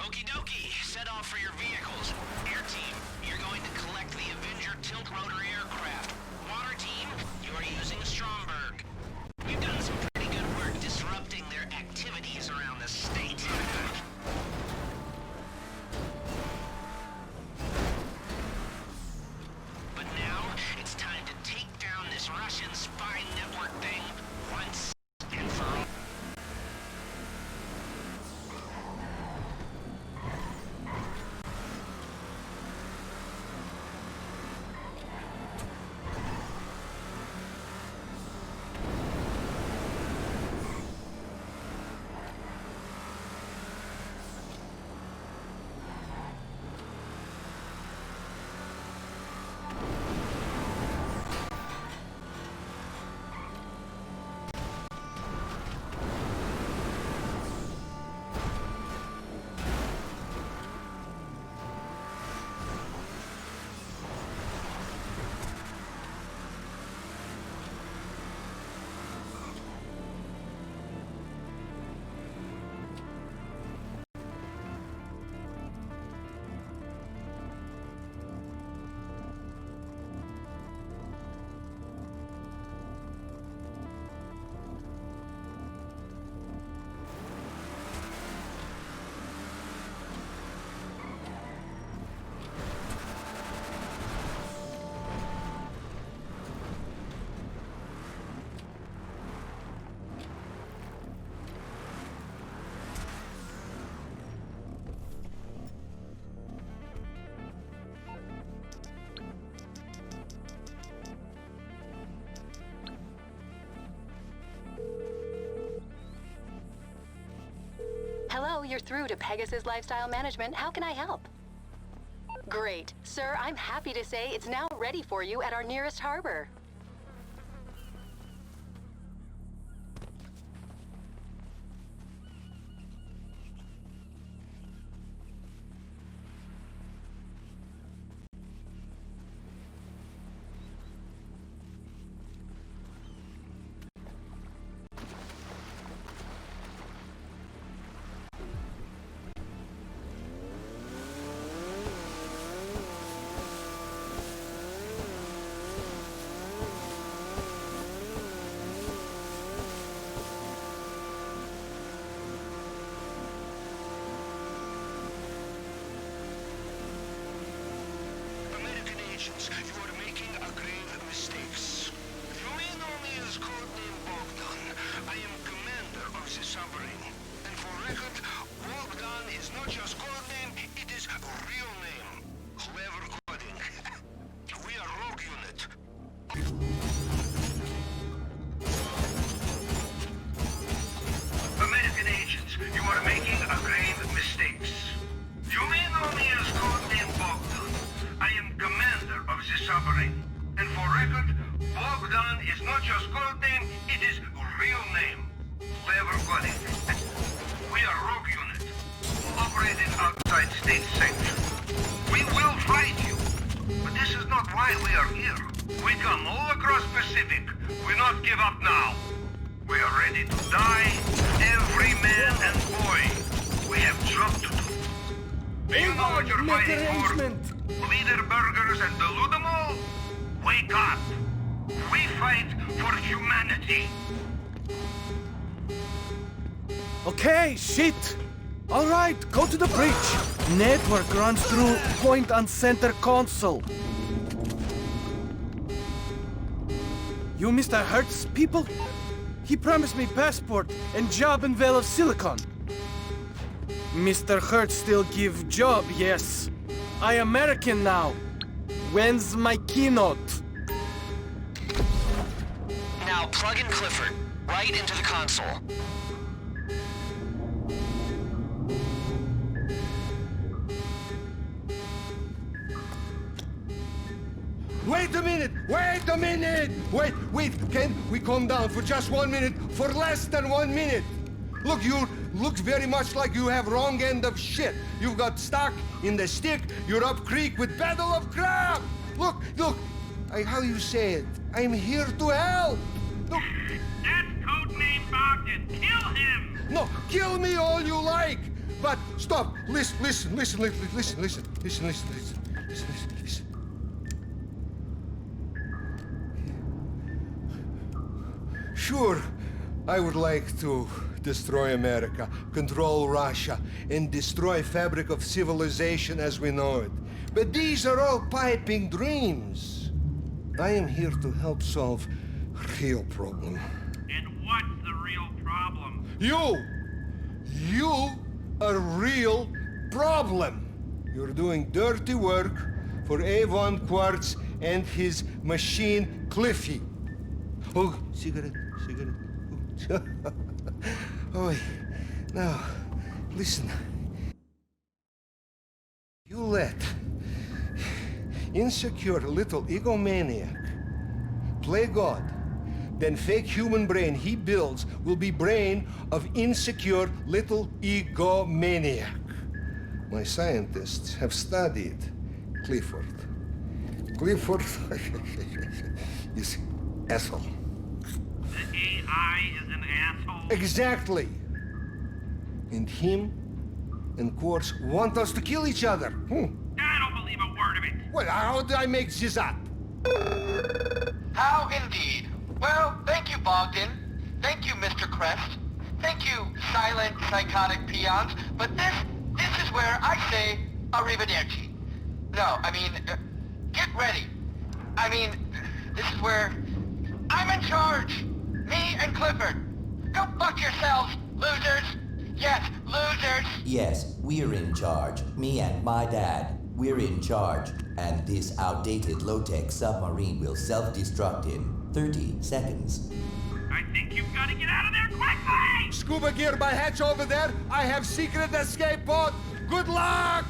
Okie dokie, set off for your vehicles. Air team, you're going to collect the Avenger tilt rotor aircraft. Water team, you are using Stromberg. You've done some pretty good work disrupting their activities around the state. But now, it's time to take down this Russian spy network thing once and for all. Hello, you're through to Pegasus Lifestyle Management. How can I help? Great. Sir, I'm happy to say it's now ready for you at our nearest harbor. You are making a grave mistakes. You may know me as codename Bogdan. I am commander of the Submarine. And for record, Bogdan is not just codename, it is real name. Clever coding. We are rogue unit. American agents, you are making a grave mistakes. You may know me as codename Bogdan. I am commander of the Submarine. And for record, Bogdan is not just code name, it is real name. Clever coding. We are rogue unit, operating outside state sanction. We will fight you, but this is not why we are here. We come all across Pacific. We not give up now. We are ready to die, every man and boy. We have job to do. Do you know what you're fighting for? Leader burgers and delude them all? Wake up! We fight for humanity! Okay, shit! Alright, go to the bridge. Network runs through point on center console. You Mr. Hertz people? He promised me passport and job in Veil of Silicon. Mr. Hertz still give job, yes. I American now. When's my keynote? Now plug in Clifford right into the console. Wait a minute! Wait a minute! Wait, can we calm down for just 1 minute? For less than 1 minute! Look, you look very much like you have wrong end of shit. You got stuck in the stick, you're up creek with battle of crap! Look, how you say it? I'm here to help! Look. That's codename Bogdan. Kill him! No, kill me all you like! But stop. Listen. Sure, I would like to destroy America, control Russia, and destroy fabric of civilization as we know it. But these are all piping dreams. I am here to help solve real problem. And what's the real problem? You are real problem. You're doing dirty work for Avon Quartz and his machine Cliffy. Oh, cigarette. Oh, now, listen. You let insecure little egomaniac play God, then fake human brain he builds will be brain of insecure little egomaniac. My scientists have studied Clifford. Clifford is asshole. The AI is an asshole? Exactly. And him and Quartz want us to kill each other. I don't believe a word of it. Well, how did I make this up? How indeed. Well, thank you, Bogdan. Thank you, Mr. Crest. Thank you, silent, psychotic peons. But this is where I say arrivederci. No, I mean, get ready. I mean, this is where I'm in charge. Me and Clifford. Go fuck yourselves, losers. Yes, losers. Yes, we're in charge. Me and my dad. We're in charge. And this outdated low-tech submarine will self-destruct in 30 seconds. I think you've got to get out of there quickly! Scuba gear by hatch over there. I have secret escape pod. Good luck!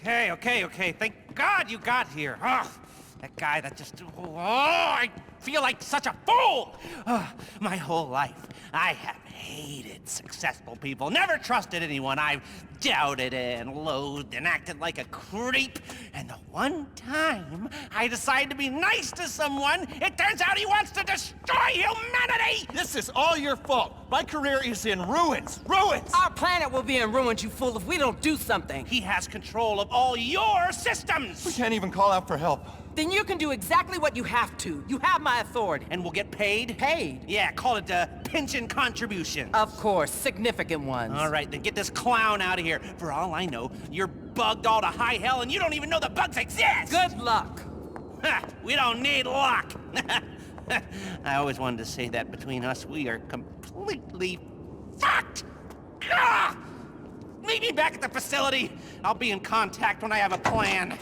Okay. Thank God you got here. Oh, that guy that just... Oh, I feel like such a fool! Oh, my whole life, I have hated successful people. Never trusted anyone. I've doubted and loathed and acted like a creep. And the one time I decide to be nice to someone, it turns out he wants to destroy humanity! This is all your fault. My career is in ruins. Ruins! Our planet will be in ruins, you fool, if we don't do something. He has control of all your systems! We can't even call out for help. Then you can do exactly what you have to. You have my authority. And we'll get paid? Paid? Yeah, call it a pension contribution. Of course, significant ones. All right, then get this clown out of here. For all I know, you're bugged all to high hell and you don't even know the bugs exist! Good luck. Ha, we don't need luck! I always wanted to say that between us, we are completely fucked! Meet me back at the facility. I'll be in contact when I have a plan.